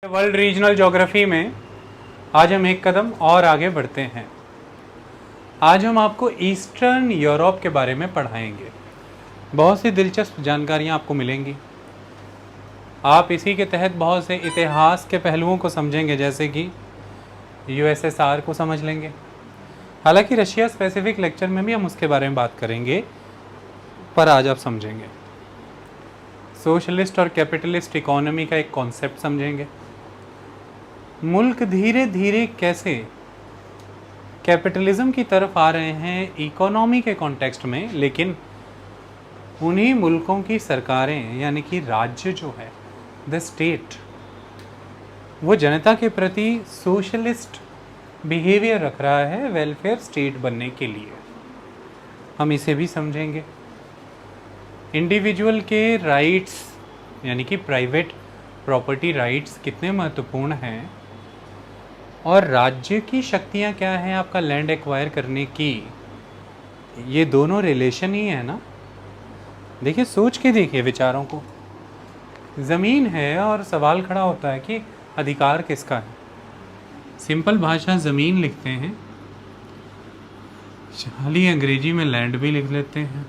World regional geography में आज हम एक कदम और आगे बढ़ते हैं। आज हम आपको ईस्टर्न यूरोप के बारे में पढ़ाएंगे। बहुत सी दिलचस्प जानकारियां आपको मिलेंगी। आप इसी के तहत बहुत से इतिहास के पहलुओं को समझेंगे, जैसे कि यूएसएसआर को समझ लेंगे। हालांकि रशिया स्पेसिफिक लेक्चर में भी हम उसके बारे में बात करेंगे, पर आज आप समझेंगे। सोशलिस्ट और कैपिटलिस्ट इकोनॉमी का एक कॉन्सेप्ट समझेंगे। मुल्क धीरे धीरे कैसे कैपिटलिज्म की तरफ आ रहे हैं इकोनॉमी के कॉन्टेक्स्ट में, लेकिन उन्हीं मुल्कों की सरकारें यानी कि राज्य जो है, द स्टेट, वो जनता के प्रति सोशलिस्ट बिहेवियर रख रहा है वेलफेयर स्टेट बनने के लिए। हम इसे भी समझेंगे। इंडिविजुअल के राइट्स यानी कि प्राइवेट प्रॉपर्टी राइट्स कितने महत्वपूर्ण हैं, और राज्य की शक्तियां क्या हैं आपका लैंड एक्वायर करने की। ये दोनों रिलेशन ही है ना। देखिए, सोच के देखिए विचारों को। ज़मीन है और सवाल खड़ा होता है कि अधिकार किसका है। सिंपल भाषा ज़मीन लिखते हैं, खाली अंग्रेजी में लैंड भी लिख लेते हैं।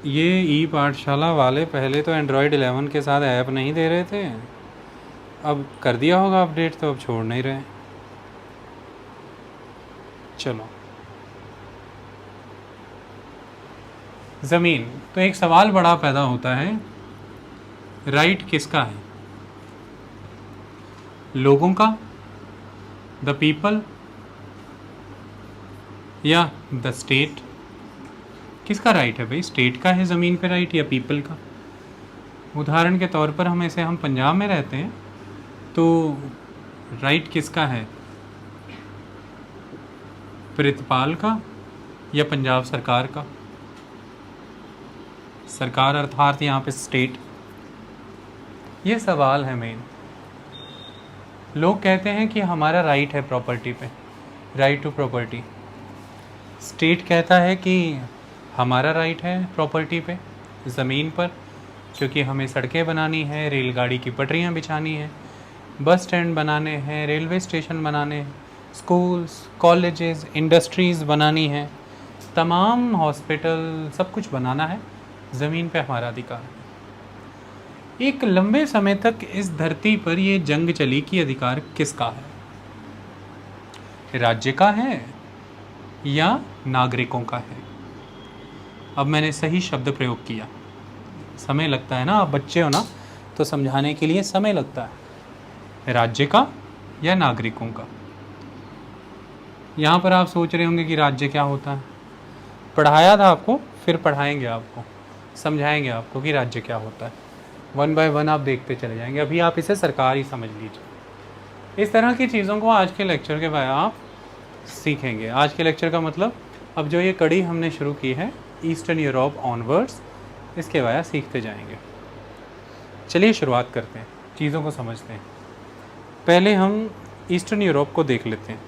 ये ई पाठशाला वाले पहले तो एंड्रॉयड 11 के साथ ऐप नहीं दे रहे थे, अब कर दिया होगा अपडेट, तो अब छोड़ नहीं रहे। चलो, ज़मीन, तो एक सवाल बड़ा पैदा होता है, राइट किसका है? लोगों का, द पीपल, या द स्टेट? किसका राइट है भाई? स्टेट का है ज़मीन पे राइट या पीपल का? उदाहरण के तौर पर हम पंजाब में रहते हैं, तो राइट किसका है? प्रितपाल का या पंजाब सरकार का? सरकार अर्थात यहाँ पे स्टेट। ये सवाल है मेन। लोग कहते हैं कि हमारा राइट है प्रॉपर्टी पे, राइट टू प्रॉपर्टी। स्टेट कहता है कि हमारा राइट है प्रॉपर्टी पे, ज़मीन पर, क्योंकि हमें सड़कें बनानी है, रेलगाड़ी की पटरियाँ बिछानी है, बस स्टैंड बनाने हैं, रेलवे स्टेशन बनाने हैं, स्कूल्स, कॉलेजेस, इंडस्ट्रीज़ बनानी है, तमाम हॉस्पिटल, सब कुछ बनाना है। ज़मीन पे हमारा अधिकार है। एक लंबे समय तक इस धरती पर ये जंग चली कि अधिकार किसका है, राज्य का है या नागरिकों का है। अब मैंने सही शब्द प्रयोग किया। समय लगता है ना, आप बच्चे हो ना, तो समझाने के लिए समय लगता है। राज्य का या नागरिकों का? यहाँ पर आप सोच रहे होंगे कि राज्य क्या होता है। पढ़ाया था आपको, फिर पढ़ाएंगे आपको, समझाएंगे आपको कि राज्य क्या होता है। वन बाय वन आप देखते चले जाएंगे। अभी आप इसे सरकार ही समझ लीजिए। इस तरह की चीज़ों को आज के लेक्चर के बाद आप सीखेंगे। आज के लेक्चर का मतलब, अब जो ये कड़ी हमने शुरू की है ईस्टर्न यूरोप ऑनवर्ड्स, इसके बाद सीखते जाएंगे। चलिए शुरुआत करते हैं, चीज़ों को समझते हैं। पहले हम ईस्टर्न यूरोप को देख लेते हैं,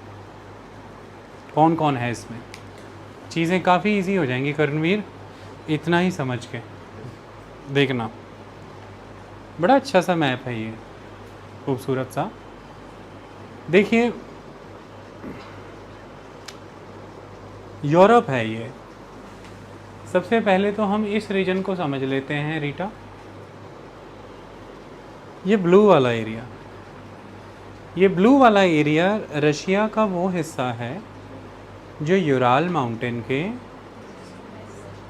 कौन कौन है इसमें। चीज़ें काफ़ी इजी हो जाएंगी करणवीर, इतना ही समझ के देखना। बड़ा अच्छा सा मैप है ये, खूबसूरत सा। देखिए, यूरोप है ये। सबसे पहले तो हम इस रीजन को समझ लेते हैं रीटा। ये ब्लू वाला एरिया, ये ब्लू वाला एरिया रशिया का वो हिस्सा है जो यूराल माउंटेन के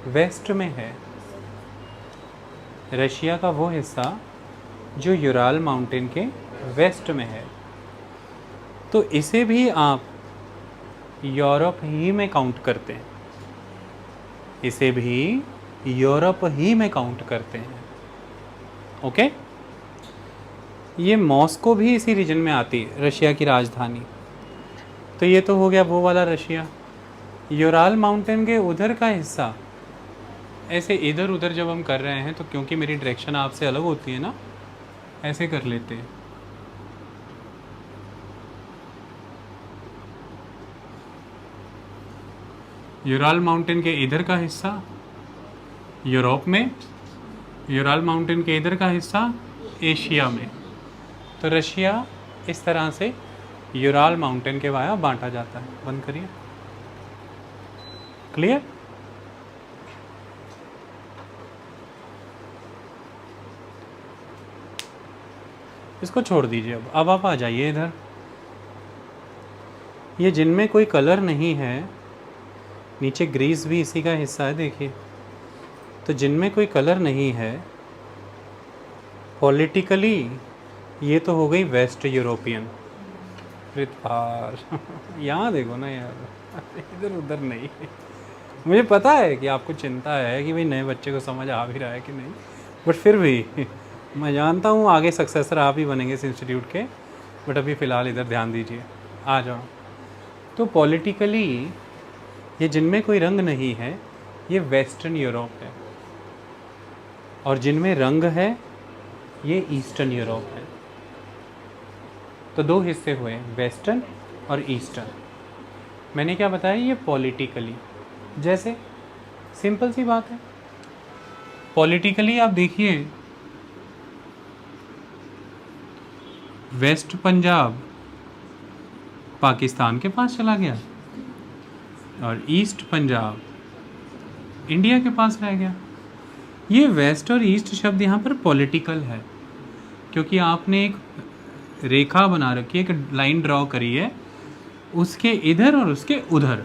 वेस्ट में है। रशिया का वो हिस्सा जो यूराल माउंटेन के वेस्ट में है, तो इसे भी आप यूरोप ही में काउंट करते हैं। इसे भी यूरोप ही में काउंट करते हैं। ओके, ये मॉस्को भी इसी रीजन में आती है, रशिया की राजधानी। तो ये तो हो गया वो वाला रशिया। यूराल माउंटेन के उधर का हिस्सा, ऐसे इधर उधर जब हम कर रहे हैं तो क्योंकि मेरी डायरेक्शन आपसे अलग होती है ना, ऐसे कर लेते हैं। यूराल माउंटेन के इधर का हिस्सा यूरोप में, यूराल माउंटेन के इधर का हिस्सा एशिया में। तो रशिया इस तरह से यूराल माउंटेन के वाया बांटा जाता है। बंद करिए। क्लियर? इसको छोड़ दीजिए। अब आप आ जाइए इधर। ये जिनमें कोई कलर नहीं है, नीचे ग्रीस भी इसी का हिस्सा है, देखिए। तो जिनमें कोई कलर नहीं है, पॉलिटिकली ये तो हो गई वेस्ट यूरोपियन। पार यहाँ देखो ना यार, इधर उधर नहीं। मुझे पता है कि आपको चिंता है कि भाई नए बच्चे को समझ आ भी रहा है कि नहीं, बट फिर भी मैं जानता हूँ आगे सक्सेसर आप ही बनेंगे इस इंस्टीट्यूट के। बट अभी फ़िलहाल इधर ध्यान दीजिए, आ जाओ। तो पॉलिटिकली ये जिनमें कोई रंग नहीं है, ये वेस्टर्न यूरोप है, और जिनमें रंग है ये ईस्टर्न यूरोप है। तो दो हिस्से हुए, वेस्टर्न और ईस्टर्न। मैंने क्या बताया, ये पॉलिटिकली, जैसे सिंपल सी बात है। पॉलिटिकली आप देखिए, वेस्ट पंजाब पाकिस्तान के पास चला गया और ईस्ट पंजाब इंडिया के पास रह गया। ये वेस्ट और ईस्ट शब्द यहाँ पर पॉलिटिकल है, क्योंकि आपने एक रेखा बना रखी है, एक लाइन ड्रॉ करी है, उसके इधर और उसके उधर।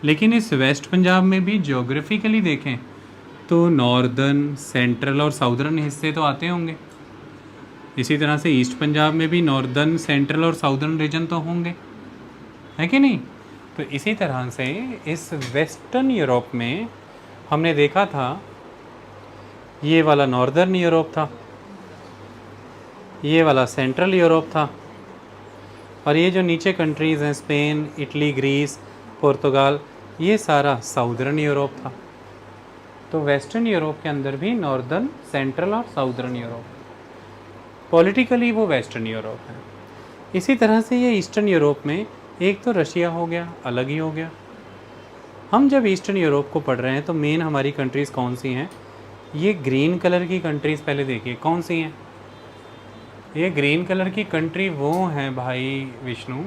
लेकिन इस वेस्ट पंजाब में भी ज्योग्राफिकली देखें तो नॉर्दर्न, सेंट्रल और साउदर्न हिस्से तो आते होंगे। इसी तरह से ईस्ट पंजाब में भी नॉर्दर्न, सेंट्रल और साउदर्न रीजन तो होंगे, है कि नहीं? तो इसी तरह से इस वेस्टर्न यूरोप में हमने देखा था, ये वाला नॉर्दर्न यूरोप था, ये वाला सेंट्रल यूरोप था, और ये जो नीचे कंट्रीज़ हैं, स्पेन, इटली, ग्रीस, पुर्तगाल, ये सारा साउदर्न यूरोप था। तो वेस्टर्न यूरोप के अंदर भी नॉर्दर्न, सेंट्रल और साउदर्न यूरोप, पॉलिटिकली वो वेस्टर्न यूरोप है। इसी तरह से ये ईस्टर्न यूरोप में एक तो रशिया हो गया, अलग ही हो गया। हम जब ईस्टर्न यूरोप को पढ़ रहे हैं तो मेन हमारी कंट्रीज़ कौन सी हैं? ये ग्रीन कलर की कंट्रीज़ पहले देखिए कौन सी हैं। ये ग्रीन कलर की कंट्री वो हैं भाई विष्णु,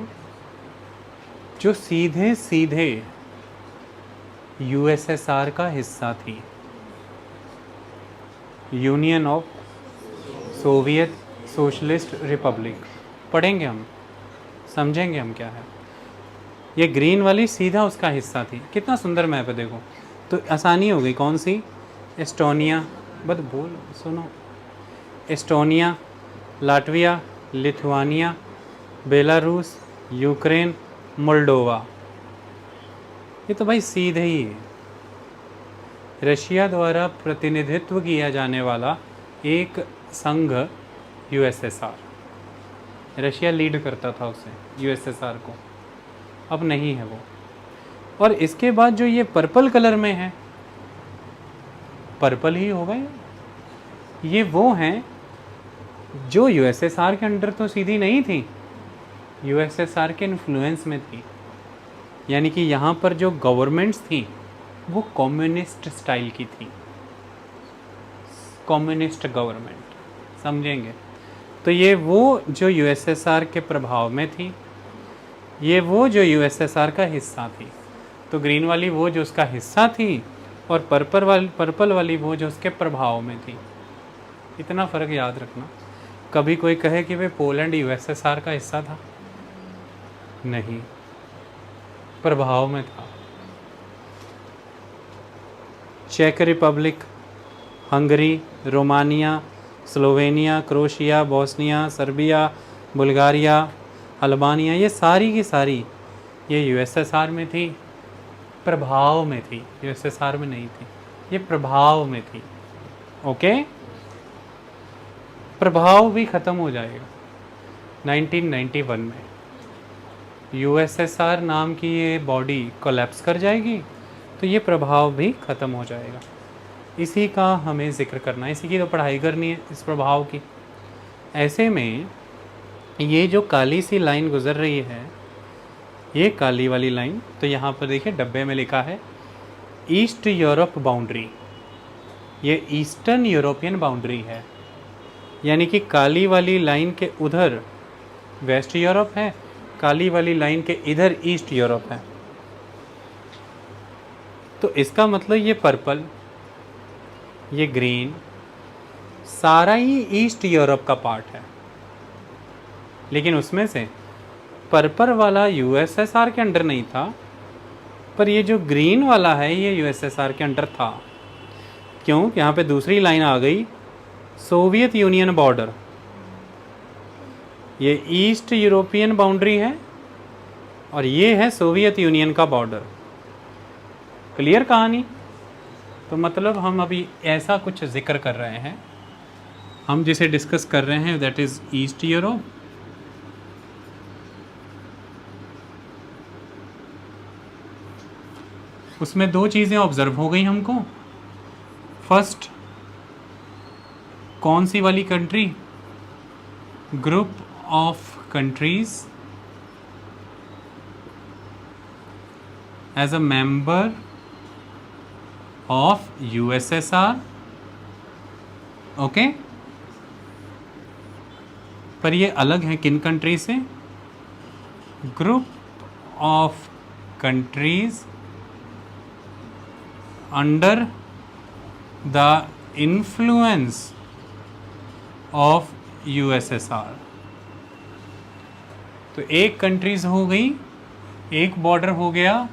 जो सीधे सीधे यूएसएसआर का हिस्सा थी, union of Soviet socialist Republic. पढ़ेंगे हम, समझेंगे हम क्या है। ये ग्रीन वाली सीधा उसका हिस्सा थी। कितना सुंदर मैप है देखो। तो आसानी हो गई, कौन सी? एस्टोनिया, बस बोल सुनो, Estonia, Latvia, Lithuania, Belarus, Ukraine, Moldova. ये तो भाई सीधे ही है, रशिया द्वारा प्रतिनिधित्व किया जाने वाला एक संघ यूएसएसआर। रशिया लीड करता था उसे, यूएसएसआर को, अब नहीं है वो। और इसके बाद जो ये पर्पल कलर में है, पर्पल ही होगा ये वो हैं जो यूएसएसआर के अंडर तो सीधी नहीं थी, यूएसएसआर के इन्फ्लुएंस में थी। यानी कि यहाँ पर जो गवर्नमेंट्स थी वो कम्युनिस्ट स्टाइल की थी, कम्युनिस्ट गवर्नमेंट, समझेंगे? तो ये वो जो यूएसएसआर के प्रभाव में थी, ये वो जो यूएसएसआर का हिस्सा थी। तो ग्रीन वाली वो जो उसका हिस्सा थी, और पर्पल वाली वो जो उसके प्रभाव में थी। इतना फ़र्क याद रखना। कभी कोई कहे कि वे पोलैंड यूएसएसआर का हिस्सा था, नहीं, प्रभाव में था। चेक Republic, Hungary, Romania, Slovenia, Croatia, Bosnia, Serbia, Bulgaria, Albania, ये सारी की सारी ये यूएसएसआर में थी, प्रभाव में थी, यूएसएसआर में नहीं थी, ये प्रभाव में थी। ओके, प्रभाव भी ख़त्म हो जाएगा 1991 में। यूएसएसआर नाम की ये बॉडी कोलैप्स कर जाएगी, तो ये प्रभाव भी ख़त्म हो जाएगा। इसी का हमें जिक्र करना है, इसी की तो पढ़ाई करनी है, इस प्रभाव की। ऐसे में ये जो काली सी लाइन गुज़र रही है, ये काली वाली लाइन, तो यहाँ पर देखिए डब्बे में लिखा है ईस्ट यूरोप बाउंड्री, ये ईस्टर्न यूरोपियन बाउंड्री है। यानी कि काली वाली लाइन के उधर वेस्ट यूरोप है, काली वाली लाइन के इधर ईस्ट यूरोप है। तो इसका मतलब ये पर्पल, ये ग्रीन, सारा ही ईस्ट यूरोप का पार्ट है। लेकिन उसमें से पर्पल वाला यूएसएसआर के अंडर नहीं था, पर ये जो ग्रीन वाला है ये यूएसएसआर के अंडर था। क्यों? यहाँ पे दूसरी लाइन आ गई, सोवियत यूनियन बॉर्डर। ये ईस्ट यूरोपियन बाउंड्री है और ये है सोवियत यूनियन का बॉर्डर। क्लियर कहानी? तो मतलब हम अभी ऐसा कुछ जिक्र कर रहे हैं, हम जिसे डिस्कस कर रहे हैं दैट इज़ ईस्ट यूरोप। उसमें दो चीज़ें ऑब्जर्व हो गई हमको। फर्स्ट, कौन सी वाली country? Group of countries as a member of USSR. Okay, पर ये अलग है किन कंट्री से? Group of countries under the influence of USSR. तो एक कंट्रीज हो गई, एक बॉर्डर हो गया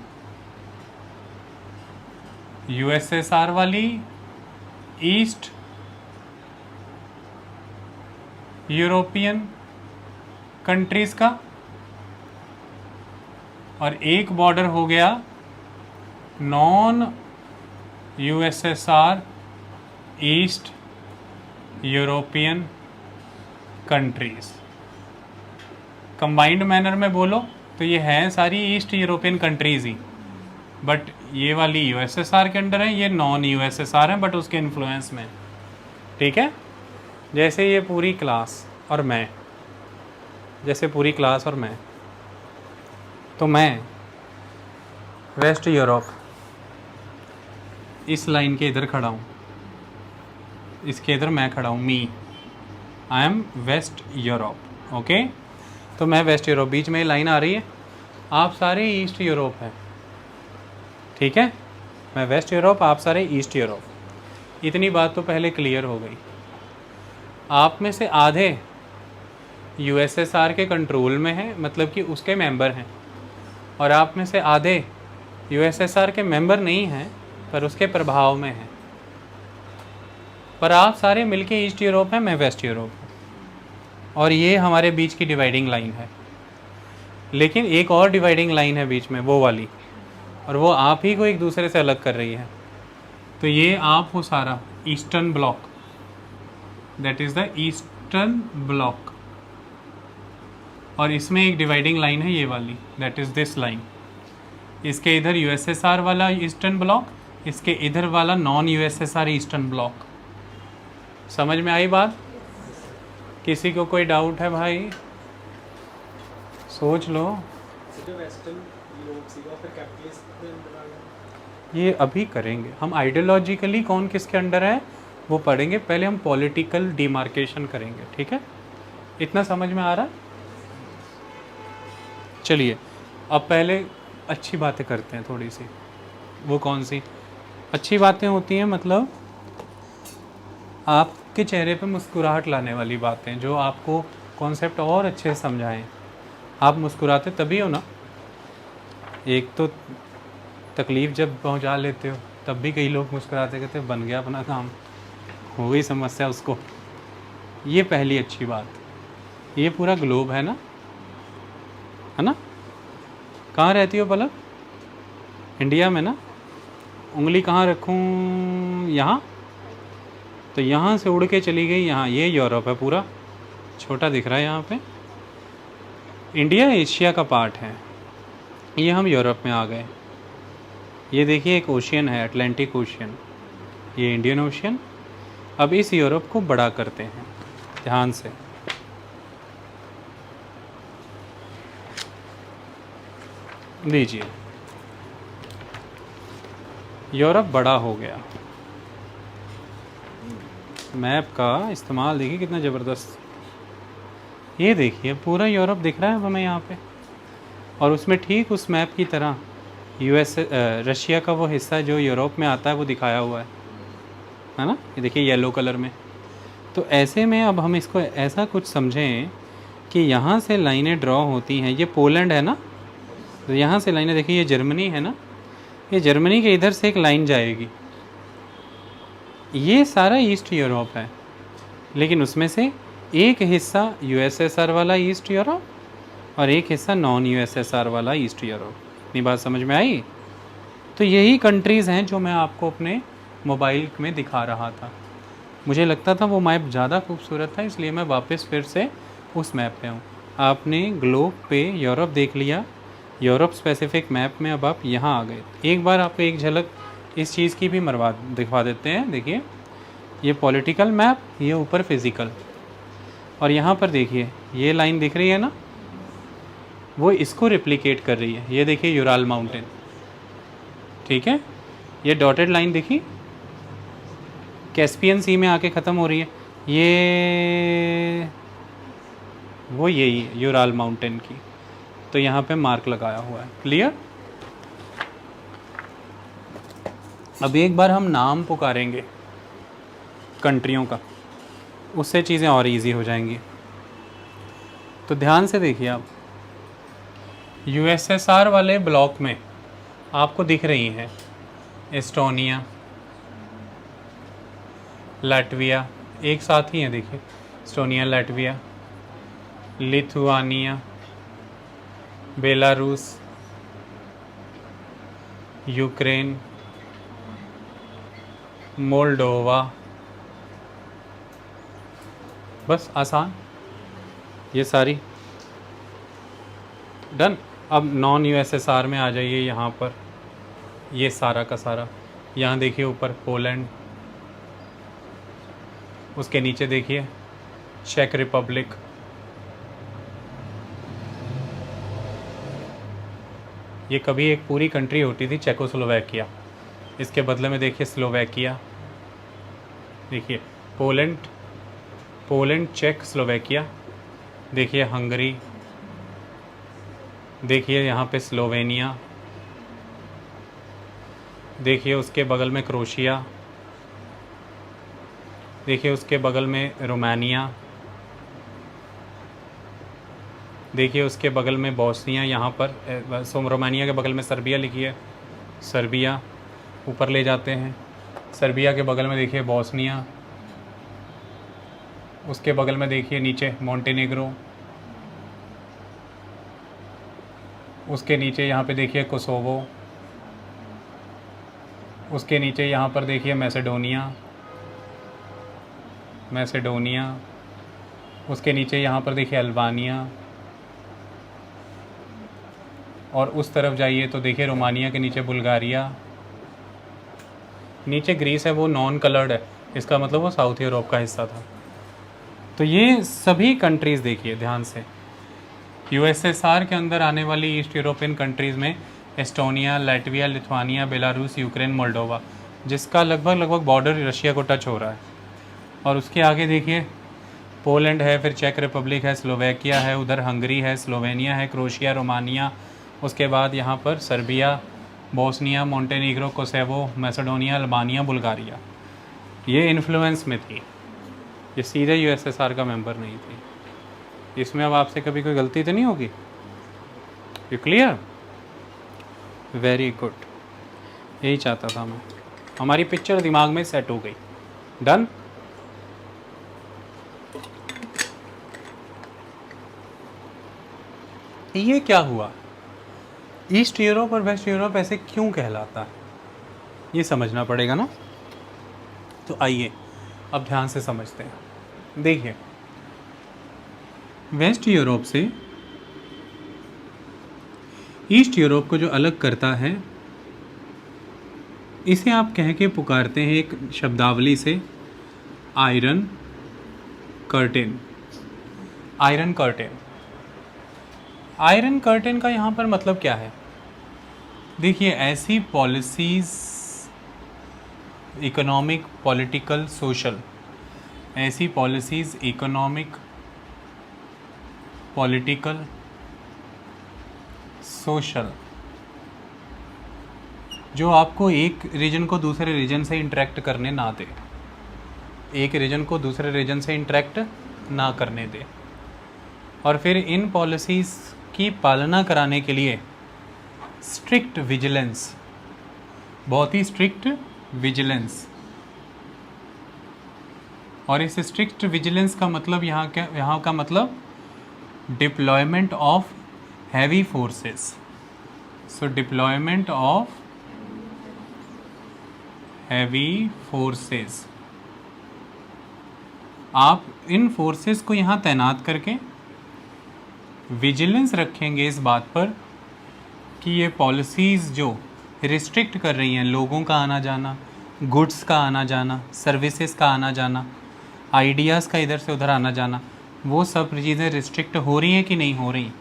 यूएसएसआर वाली ईस्ट यूरोपियन कंट्रीज का, और एक बॉर्डर हो गया non USSR east European countries. Combined manner में बोलो तो ये हैं सारी east European countries he, but ये वाली यूएसएसआर के अंडर है, ये नॉन यूएसएसआर है बट उसके इन्फ्लुएंस में। ठीक है, जैसे ये पूरी क्लास और मैं, जैसे पूरी क्लास और मैं, तो मैं वेस्ट यूरोप इस लाइन के इधर खड़ा हूँ, इसके इधर मैं खड़ा हूँ, me, I am west Europe. Okay, तो मैं वेस्ट यूरोप, बीच में लाइन आ रही है, आप सारे ईस्ट यूरोप हैं। ठीक है, मैं वेस्ट यूरोप, आप सारे ईस्ट यूरोप। इतनी बात तो पहले क्लियर हो गई। आप में से आधे यूएसएसआर के कंट्रोल में हैं, मतलब कि उसके मेंबर हैं, और आप में से आधे यूएसएसआर के मेंबर नहीं हैं पर उसके प्रभाव में हैं। पर आप सारे मिलके ईस्ट यूरोप हैं, मैं वेस्ट यूरोप हूँ, और ये हमारे बीच की डिवाइडिंग लाइन है। लेकिन एक और डिवाइडिंग लाइन है बीच में, वो वाली, और वो आप ही को एक दूसरे से अलग कर रही है। तो ये आप हो सारा eastern block, that is the eastern block, और इसमें एक डिवाइडिंग लाइन है ये वाली, दैट इज़ दिस लाइन। इसके इधर यूएसएसआर वाला ईस्टर्न ब्लॉक, इसके इधर वाला नॉन यूएसएसआर ईस्टर्न ब्लॉक। समझ में आई बात? किसी को कोई डाउट है भाई? सोच लो। ये अभी करेंगे हम, आइडियोलॉजिकली कौन किसके अंडर है वो पढ़ेंगे, पहले हम पॉलिटिकल डिमार्केशन करेंगे। ठीक है, इतना समझ में आ रहा है? चलिए अब पहले अच्छी बातें करते हैं थोड़ी सी। वो कौन सी अच्छी बातें होती हैं? मतलब आपके चेहरे पे मुस्कुराहट लाने वाली बातें, जो आपको कॉन्सेप्ट और अच्छे से समझाएं। आप मुस्कुराते तभी हो ना, एक तो तकलीफ़ जब पहुंचा लेते हो तब भी कई लोग मुस्कुराते कहते बन गया अपना काम, हो गई समस्या उसको। ये पहली अच्छी बात। ये पूरा ग्लोब है ना? कहाँ रहती हो पलक? इंडिया में ना? उंगली कहाँ रखूँ? यहाँ? तो यहाँ से उड़ के चली गई यहाँ, ये यूरोप है पूरा, छोटा दिख रहा है यहाँ पे। इंडिया एशिया का पार्ट है, ये हम यूरोप में आ गए। ये देखिए एक ओशियन है, अटलांटिक ओशियन, ये इंडियन ओशियन। अब इस यूरोप को बड़ा करते हैं ध्यान से। लीजिए, यूरोप बड़ा हो गया। मैप का इस्तेमाल देखिए कितना ज़बरदस्त। ये देखिए पूरा यूरोप दिख रहा है हमें यहाँ पे, और उसमें ठीक उस मैप की तरह रशिया का वो हिस्सा जो यूरोप में आता है वो दिखाया हुआ है ना। ये देखिए येलो कलर में। तो ऐसे में अब हम इसको ऐसा कुछ समझें कि यहाँ से लाइनें ड्रॉ होती हैं, ये पोलैंड है ना, तो यहाँ से लाइनें देखिए, ये जर्मनी है ना, ये जर्मनी के इधर से एक लाइन जाएगी, ये सारा ईस्ट यूरोप है, लेकिन उसमें से एक हिस्सा यूएसएसआर वाला ईस्ट यूरोप और एक हिस्सा नॉन यूएसएसआर वाला ईस्ट यूरोप। इतनी बात समझ में आई? तो यही कंट्रीज़ हैं जो मैं आपको अपने मोबाइल में दिखा रहा था। मुझे लगता था वो मैप ज़्यादा खूबसूरत था, इसलिए मैं वापस फिर से उस मैप पे हूँ। आपने ग्लोब पे यूरोप देख लिया, यूरोप स्पेसिफिक मैप में अब आप यहाँ आ गए। एक बार आपको एक झलक इस चीज़ की भी दिखवा देते हैं। देखिए ये पॉलिटिकल मैप, ये ऊपर फिज़िकल, और यहाँ पर देखिए ये लाइन दिख रही है ना, वो इसको रिप्लिकेट कर रही है। ये देखिए यूराल माउंटेन, ठीक है, ये डॉटेड लाइन देखी कैस्पियन सी में आके ख़त्म हो रही है, ये वो यही है यूराल माउंटेन की, तो यहाँ पे मार्क लगाया हुआ है। क्लियर? अब एक बार हम नाम पुकारेंगे कंट्रियों का, उससे चीज़ें और इजी हो जाएंगी। तो ध्यान से देखिए आप, यूएसएसआर वाले ब्लॉक में आपको दिख रही हैं एस्टोनिया, लाटविया, एक साथ ही हैं देखिए, Estonia, Latvia, Lithuania, Belarus, Ukraine, Moldova. बस आसान, ये सारी डन। अब नॉन यूएसएसआर में आ जाइए, यहाँ पर ये सारा का सारा, यहाँ देखिए ऊपर पोलैंड, उसके नीचे देखिए चेक रिपब्लिक, ये कभी एक पूरी कंट्री होती थी चेकोस्लोवाकिया, इसके बदले में देखिए स्लोवाकिया, देखिए पोलैंड, चेक, स्लोवाकिया, देखिए हंगरी, देखिए यहाँ पे स्लोवेनिया, देखिए उसके बगल में क्रोशिया, देखिए उसके बगल में रोमानिया, देखिए उसके बगल में बोस्निया, यहाँ पर रोमानिया के बगल में सर्बिया लिखी है, सर्बिया ऊपर ले जाते हैं, सर्बिया के बगल में देखिए बोस्निया, उसके बगल में देखिए नीचे मोंटेनेग्रो, उसके नीचे यहाँ पे देखिए कोसोवो, उसके नीचे यहाँ पर देखिए मैसेडोनिया, उसके नीचे यहाँ पर देखिए अल्बानिया, और उस तरफ जाइए तो देखिए रोमानिया के नीचे बुल्गारिया, नीचे ग्रीस है, वो नॉन कलर्ड है, इसका मतलब वो साउथ यूरोप का हिस्सा था। तो ये सभी कंट्रीज़ देखिए ध्यान से, यूएसएसआर के अंदर आने वाली ईस्ट यूरोपियन कंट्रीज़ में Estonia, Latvia, Lithuania, Belarus, Ukraine, Moldova, जिसका लगभग बॉर्डर रशिया को टच हो रहा है। और उसके आगे देखिए पोलैंड है, फिर चेक रिपब्लिक है, स्लोवाकिया है, उधर हंगरी है, स्लोवेनिया है, क्रोशिया, रोमानिया, उसके बाद यहाँ पर Serbia, Bosnia, Montenegro, Kosovo, Macedonia, Albania, Bulgaria. ये इन्फ्लुएंस में थी, ये सीधे यूएसएसआर का मेंबर नहीं थी। इसमें अब आपसे कभी कोई गलती तो नहीं होगी? You clear? वेरी गुड, यही चाहता था मैं, हमारी पिक्चर दिमाग में सेट हो गई। डन। ये क्या हुआ, ईस्ट यूरोप और वेस्ट यूरोप ऐसे क्यों कहलाता है, ये समझना पड़ेगा ना। तो आइए अब ध्यान से समझते हैं। देखिए वेस्ट यूरोप से ईस्ट यूरोप को जो अलग करता है, इसे आप कह के पुकारते हैं एक शब्दावली से, iron curtain. Iron curtain, iron curtain का यहाँ पर मतलब क्या है? देखिए ऐसी पॉलिसीज़, इकोनॉमिक, पॉलिटिकल, सोशल, ऐसी पॉलिसीज़ इकोनॉमिक, पॉलिटिकल, सोशल जो आपको एक रीजन को दूसरे रीजन से इंटरेक्ट करने ना दे, एक रीजन को दूसरे रीजन से इंटरेक्ट ना करने दे। और फिर इन पॉलिसीज़ की पालना कराने के लिए स्ट्रिक्ट विजिलेंस, बहुत ही स्ट्रिक्ट विजिलेंस। और इस स्ट्रिक्ट विजिलेंस का मतलब यहाँ का मतलब deployment of heavy forces. So deployment of heavy forces, आप इन फोर्सेस को यहाँ तैनात करके विजिलेंस रखेंगे इस बात पर कि ये पॉलिसीज़ जो रिस्ट्रिक्ट कर रही हैं लोगों का आना जाना, गुड्स का आना जाना, सर्विसेज का आना जाना, आइडियाज़ का इधर से उधर आना जाना, वो सब चीज़ें रिस्ट्रिक्ट हो रही हैं कि नहीं हो रही।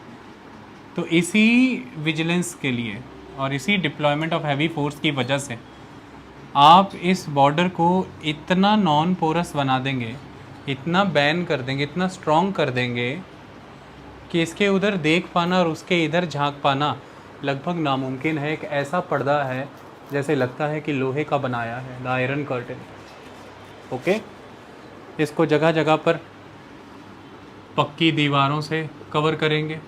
तो इसी विजिलेंस के लिए और इसी डिप्लॉयमेंट ऑफ हैवी फोर्स की वजह से आप इस बॉर्डर को इतना नॉन पोरस बना देंगे, इतना बैन कर देंगे, इतना स्ट्रॉन्ग कर देंगे कि इसके उधर देख पाना और उसके इधर झांक पाना लगभग नामुमकिन है। एक ऐसा पर्दा है जैसे लगता है कि लोहे का बनाया है, द आयरन कर्टेन। ओके, इसको जगह जगह पर पक्की दीवारों से कवर करेंगे,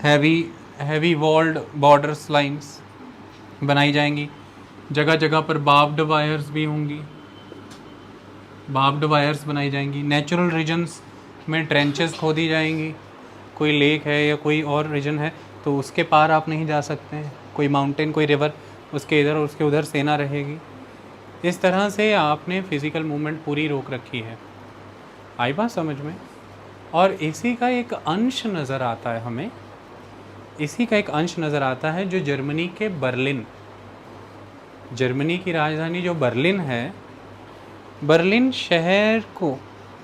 हैवी वॉल्ड बॉर्डर्स लाइंस बनाई जाएंगी, जगह जगह पर बार्ब्ड वायर्स भी होंगी, बार्ब्ड वायर्स बनाई जाएंगी। नेचुरल रीजन्स में ट्रेंचेस खोदी जाएंगी, कोई लेक है या कोई और रीजन है तो उसके पार आप नहीं जा सकते हैं, कोई माउंटेन, कोई रिवर, उसके इधर और उसके उधर सेना रहेगी। इस तरह से आपने फिज़िकल मूवमेंट पूरी रोक रखी है। आई बात समझ में? और इसी का एक अंश नज़र आता है हमें, इसी का एक अंश नज़र आता है जो जर्मनी के बर्लिन, जर्मनी की राजधानी जो बर्लिन है, बर्लिन शहर को,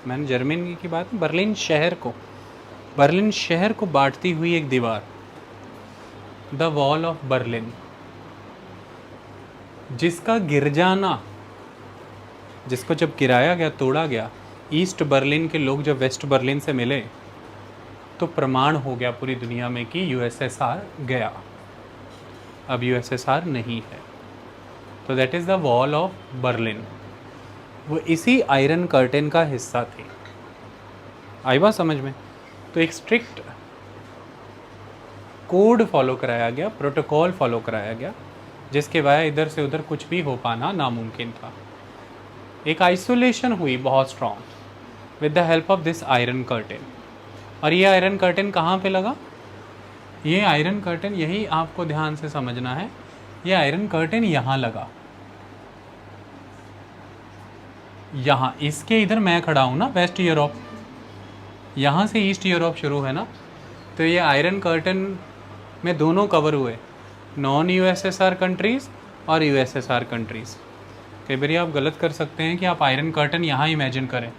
मैंने जर्मनी की बात, बर्लिन शहर को बांटती हुई एक दीवार, द वॉल ऑफ बर्लिन, जिसका गिर जाना, जिसको जब गिराया गया, तोड़ा गया, ईस्ट बर्लिन के लोग जब वेस्ट बर्लिन से मिले तो प्रमाण हो गया पूरी दुनिया में कि यूएसएसआर गया, अब यूएसएसआर नहीं है। तो that is the wall of Berlin, वो इसी आयरन कर्टेन का हिस्सा थी। आई बात समझ में? तो एक स्ट्रिक्ट कोड फॉलो कराया गया, प्रोटोकॉल फॉलो कराया गया, जिसके वजह इधर से उधर कुछ भी हो पाना नामुमकिन था। एक आइसोलेशन हुई बहुत strong with the help of this iron curtain. और ये आयरन कर्टेन कहाँ पे लगा? ये आयरन कर्टेन, यही आपको ध्यान से समझना है, ये आयरन कर्टेन यहाँ लगा, यहाँ, इसके इधर मैं खड़ा हूँ ना, वेस्ट यूरोप, यहाँ से ईस्ट यूरोप शुरू है ना, तो ये आयरन कर्टेन में दोनों कवर हुए, नॉन यूएसएसआर कंट्रीज़ और यूएसएसआर कंट्रीज़। कई बार आप गलत कर सकते हैं कि आप आयरन कर्टेन यहाँ इमेजिन करें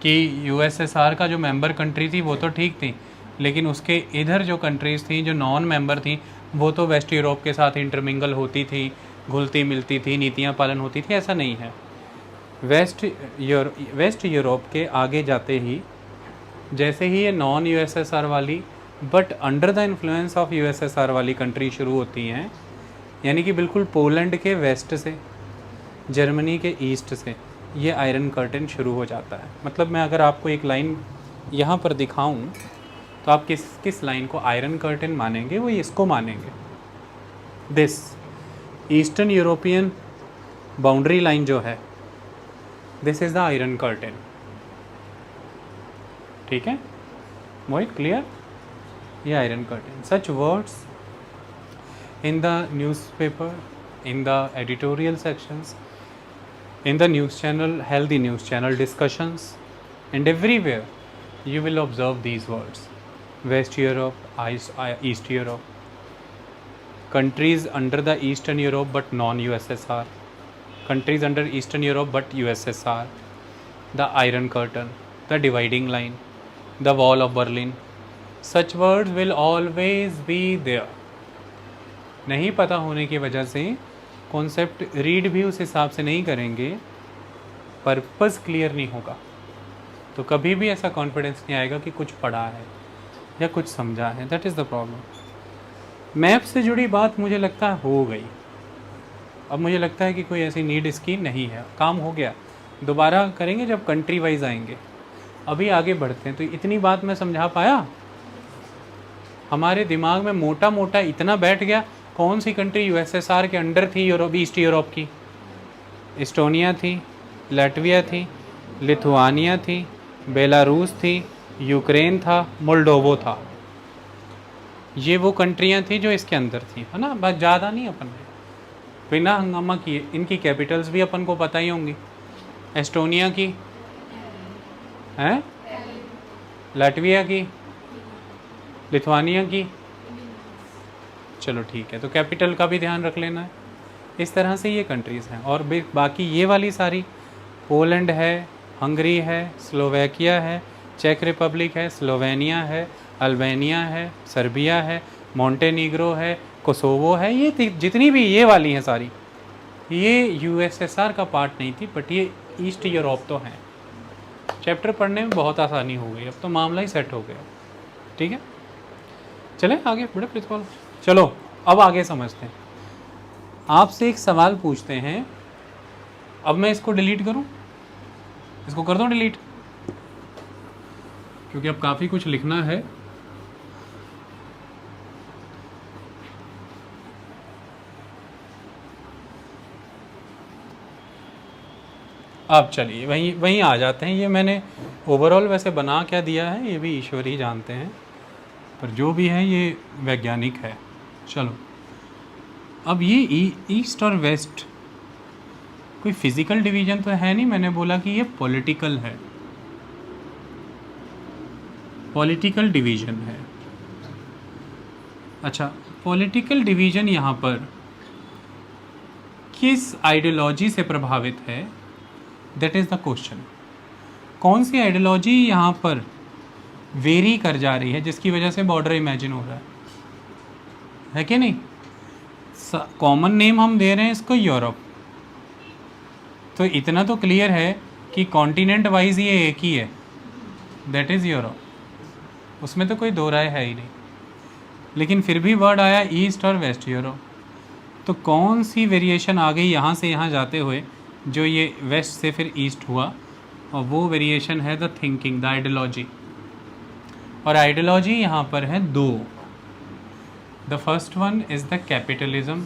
कि यूएसएसआर का जो मेंबर कंट्री थी वो तो ठीक थी, लेकिन उसके इधर जो कंट्रीज़ थी जो नॉन मेंबर थी वो तो वेस्ट यूरोप के साथ इंटरमिंगल होती थी, घुलती मिलती थी, नीतियाँ पालन होती थी। ऐसा नहीं है। वेस्ट यूरोप के आगे जाते ही जैसे ही ये नॉन यूएसएसआर वाली but under the influence of USSR वाली कंट्री शुरू होती हैं, यानी कि बिल्कुल पोलैंड के वेस्ट से, जर्मनी के ईस्ट से ये आयरन कर्टेन शुरू हो जाता है। मतलब मैं अगर आपको एक लाइन यहाँ पर दिखाऊं तो आप किस लाइन को आयरन कर्टेन मानेंगे? वो इसको मानेंगे, this eastern European boundary line जो है, this is the iron curtain. ठीक है मोहित, क्लियर? ये iron curtain. Such words in the newspaper, in the editorial sections, in the news channel, healthy news channel discussions, and everywhere you will observe these words: West Europe, East Europe, countries under the Eastern Europe but non-USSR, countries under Eastern Europe but USSR, the Iron Curtain, the dividing line, the Wall of Berlin. Such words will always be there. नहीं पता होने की वजह से concept read भी उस हिसाब से नहीं करेंगे पर्पस क्लियर नहीं होगा तो कभी भी ऐसा कॉन्फिडेंस नहीं आएगा कि कुछ पढ़ा है या कुछ समझा है। That is the problem. Map से जुड़ी बात मुझे लगता है हो गई। अब मुझे लगता है कि कोई ऐसी नीड इसकी नहीं है, काम हो गया। दोबारा करेंगे जब कंट्री वाइज आएंगे। अभी आगे बढ़ते हैं। तो इतनी बात मैं समझा पाया? हमारे दिमाग में मोटा मोटा इतना बैठ गया। कौन सी कंट्री यूएसएसआर के अंडर थी यूरोप, ईस्ट यूरोप की? एस्टोनिया थी, लैटविया थी, लिथुआनिया थी, बेलारूस थी, यूक्रेन था, मोल्डोवो था। ये वो कंट्रियां थी जो इसके अंदर थी, है ना। बस ज़्यादा नहीं अपन ने बिना हंगामा किए। इनकी कैपिटल्स भी अपन को पता ही होंगी। एस्टोनिया की हैं, लैटविया की, लिथुआनिया की। चलो ठीक है, तो कैपिटल का भी ध्यान रख लेना है। इस तरह से ये कंट्रीज़ हैं। और बाकी ये वाली सारी, पोलैंड है, हंगरी है, स्लोवाकिया है, चेक रिपब्लिक है, स्लोवेनिया है, अल्बानिया है, सर्बिया है, मोंटेनीग्रो है, कोसोवो है, ये जितनी भी ये वाली हैं सारी, ये यूएसएसआर का पार्ट नहीं थी, बट ये ईस्ट यूरोप तो हैं। चैप्टर पढ़ने में बहुत आसानी हो गई, अब तो मामला ही सेट हो गया। ठीक है, चलें आगे बड़े प्रिंसिपल। चलो अब आगे समझते हैं। आपसे एक सवाल पूछते हैं। अब मैं इसको डिलीट करूं, इसको कर दूं डिलीट, क्योंकि अब काफ़ी कुछ लिखना है। अब चलिए वहीं आ जाते हैं। ये मैंने ओवरऑल वैसे बना क्या दिया है ये भी ईश्वर ही जानते हैं, पर जो भी है ये वैज्ञानिक है। चलो अब ये ईस्ट और वेस्ट कोई फिज़िकल डिवीज़न तो है नहीं, मैंने बोला कि ये पॉलिटिकल है, पॉलिटिकल डिवीज़न है। अच्छा, पॉलिटिकल डिवीज़न यहाँ पर किस आइडियोलॉजी से प्रभावित है, दैट इज़ द क्वेश्चन। कौन सी आइडियोलॉजी यहाँ पर वेरी कर जा रही है जिसकी वजह से बॉर्डर इमेजिन हो रहा है कि नहीं? कॉमन नेम हम दे रहे हैं इसको यूरोप। तो इतना तो क्लियर है कि कॉन्टिनेंट वाइज ये एक ही है, दैट इज़ यूरोप। उसमें तो कोई दो राय है ही नहीं। लेकिन फिर भी वर्ड आया ईस्ट और वेस्ट यूरोप। तो कौन सी वेरिएशन आ गई यहाँ से यहाँ जाते हुए जो ये वेस्ट से फिर ईस्ट हुआ, और वो वेरिएशन है द थिंकिंग, द आइडियोलॉजी। और आइडियोलॉजी यहाँ पर है दो। The first one is the capitalism,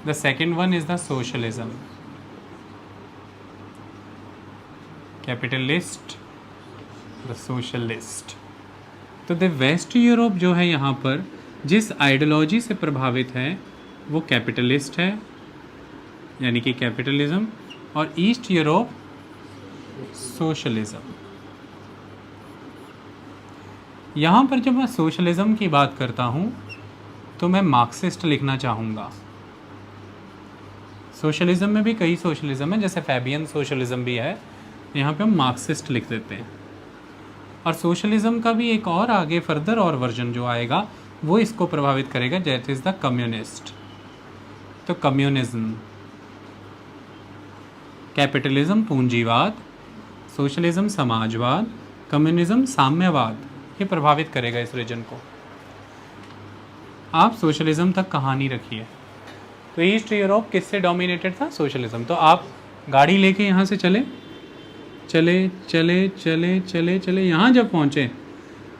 the second one is the socialism. Capitalist, the socialist. तो द वेस्ट यूरोप जो है यहाँ पर जिस आइडियोलॉजी से प्रभावित है वो कैपिटलिस्ट है, यानी कि कैपिटलिज्म, और ईस्ट यूरोप सोशलिज्म। यहाँ पर जब मैं सोशलिज्म की बात करता हूँ तो मैं मार्क्सिस्ट लिखना चाहूँगा। सोशलिज्म में भी कई सोशलिज्म है, जैसे फैबियन सोशलिज्म भी है, यहाँ पे हम मार्क्सिस्ट लिख देते हैं। और सोशलिज्म का भी एक और आगे फर्दर और वर्जन जो आएगा वो इसको प्रभावित करेगा, दैट इज़ द कम्युनिस्ट। तो कम्युनिज्म, कैपिटलिज्म पूंजीवाद, सोशलिज्म समाजवाद, कम्युनिज्म साम्यवाद, ये प्रभावित करेगा इस रीजन को। आप सोशलिज्म तक कहानी रखिए। तो ईस्ट यूरोप किससे डोमिनेटेड था? सोशलिज्म। तो आप गाड़ी लेके यहाँ से चले चले चले चले चले चले यहाँ जब पहुँचे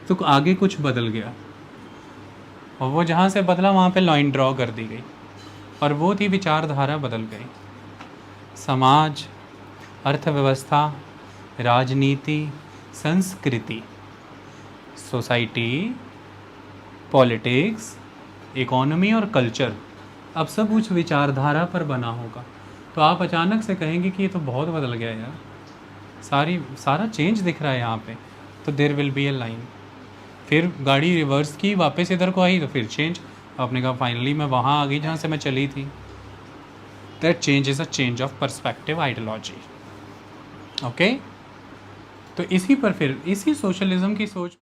तो आगे कुछ बदल गया, और वो जहाँ से बदला वहाँ पे लाइन ड्रॉ कर दी गई, और वो थी विचारधारा बदल गई। समाज, अर्थव्यवस्था, राजनीति, संस्कृति, सोसाइटी, पॉलिटिक्स, इकोनॉमी और कल्चर, अब सब कुछ विचारधारा पर बना होगा। तो आप अचानक से कहेंगे कि ये तो बहुत बदल गया यार, सारा चेंज दिख रहा है यहाँ पे। तो there will be a line. फिर गाड़ी रिवर्स की, वापस इधर को आई तो फिर चेंज। आपने कहा फाइनली मैं वहाँ आ गई जहाँ से मैं चली थी। That change is a change of perspective, ideology. Okay, तो इसी पर फिर इसी सोशलिज्म की सोच